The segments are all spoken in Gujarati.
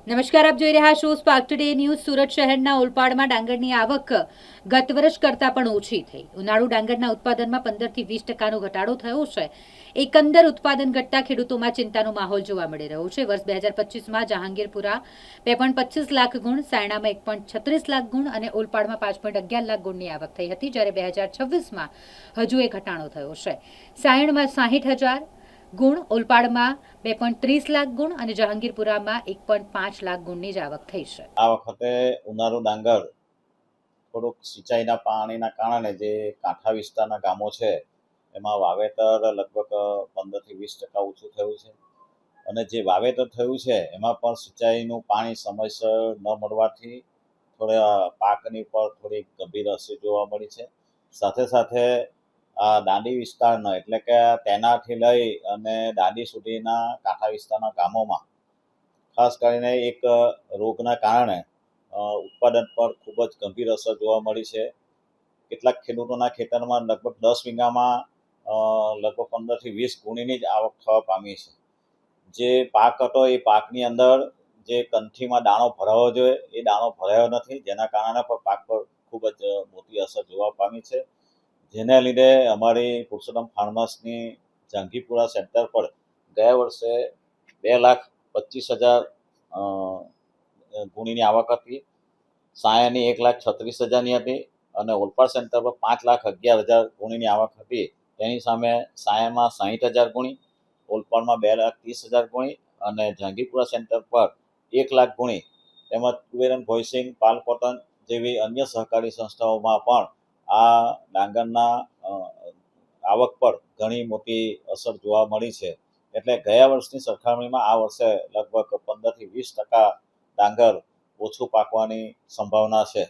નમસ્કાર, આપ જોઈ રહ્યા છો સ્પાર્ક ટુડે ન્યૂઝ. સુરત શહેરના ઓલપાડમાં ડાંગરની આવક ગત વર્ષ કરતાં પણ ઓછી થઈ. ઉનાળુ ડાંગરના ઉત્પાદનમાં 15 થી 20% ઘટાડો થયો છે. એકંદર ઉત્પાદન ઘટતા ખેડૂતોમાં ચિંતાનો માહોલ જોવા મળી રહ્યો છે. વર્ષ 2025માં જહાંગીરપુરા 2.25 લાખ ગુણ, સાયણામાં 1.36 લાખ ગુણ અને ઓલપાડમાં 5.11 લાખ ગુણની આવક થઈ હતી, જ્યારે 2026માં હજુ એક ઘટાડો થયો છે. સાયણમાં 60,000 ગુણ, ઓલપાડમાં 2.30 લાખ ગુણ અને જહાંગીરપુરામાં 1.5 લાખ ગુણની જ આવક થઈ છે. આ વખતે ઉનાળુ ડાંગર થોડુંક સિંચાઈના પાણીના કારણે જે કાંઠા વિસ્તારના ગામો છે એમાં વાવેતર લગભગ 15 થી 20% ઓછું થયું છે. અને જે વાવેતર થયું છે એમાં પણ સિંચાઈનું પાણી સમયસર ન મળવાથી થોડા પાકની પર થોડી ગંભીર અસર જોવા મળી છે. સાથે સાથે આ દાંડી વિસ્તારના એટલે કે તેનાથી લઈ અને દાંડી સુધીના કાંઠા વિસ્તારના ગામોમાં ખાસ કરીને એક રોગના કારણે ઉત્પાદન પર ખૂબ જ ગંભીર અસર જોવા મળી છે. કેટલાક ખેડૂતોના ખેતરમાં લગભગ 10 વીઘામાં લગભગ 15 થી 20 ગુણીની જ આવક થવા પામી છે. જે પાક હતો એ પાકની અંદર જે કંઠીમાં દાણો ભરાવો જોઈએ એ દાણો ભરાયો નથી, જેના કારણે પણ પાક પર ખૂબ જ મોટી અસર જોવા પામી છે. જેને લીધે અમારી પુરુષોત્તમ ફાર્મર્સની જહાંગીરપુરા સેન્ટર પર ગયા વર્ષે 2,25,000 ગુણીની આવક હતી. સાયાની 1,36,000ની હતી અને ઓલપાડ સેન્ટર પર 5,11,000 ગુણીની આવક હતી. તેની સામે સાયામાં 60,000 ગુણી, ઓલપાડમાં 2,30,000 ગુણી અને જહાંગીરપુરા સેન્ટર પર 1,00,000 ગુણી તેમજ કુબેરન ભોયસિંગ, પાલ કોટન જેવી અન્ય સહકારી સંસ્થાઓમાં પણ આ ડાંગરના આવક પર ઘણી મોટી અસર જોવા મળી છે. એટલે ગયા વર્ષની સરખામણીમાં આ વર્ષે લગભગ 15 થી 20% ડાંગર ઓછું પાકવાની સંભાવના છે.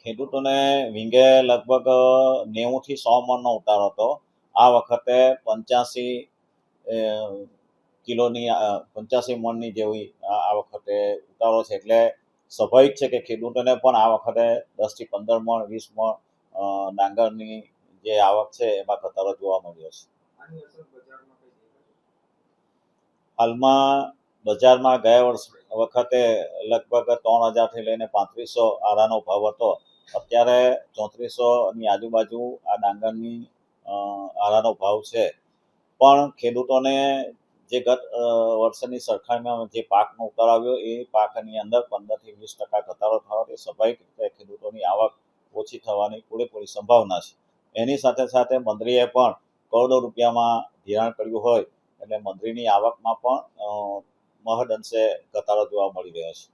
ખેડૂતોને વીંગે લગભગ 90 થી 100 મણનો ઉતારો હતો. આ વખતે 85 મણની જેવી આ વખતે ઉતારો છે. એટલે સ્વાભાવિક છે કે ખેડૂતોને પણ આ વખતે 10 થી 15 મણ 20 મણ ડાંગરની જે આવક છે એમાં ઘટાડો જોવા મળ્યો છે. હાલમાં બજારમાં ગયા વખતે લગભગ 3,000 થી લઈને 3500 આરાનો ભાવ હતો. અત્યારે 3400ની આજુબાજુ આ ડાંગરની આરાનો ભાવ છે. પણ ખેડૂતોને જે ગત વર્ષની સરખામણીમાં જે પાકનો ઉતાર આવ્યો એ પાકની અંદર 15 થી 20% ઘટાડો થવાથી સ્વાભાવિક રીતે ખેડૂતોની આવક ઓછી થવાની પૂરેપૂરી સંભાવના છે. એની સાથે સાથે મંત્રીએ પણ કરોડો રૂપિયામાં ધિરાણ કર્યું હોય એટલે મંત્રીની આવકમાં પણ મહદ અંશે ઘટાડો જોવા મળી રહ્યો છે.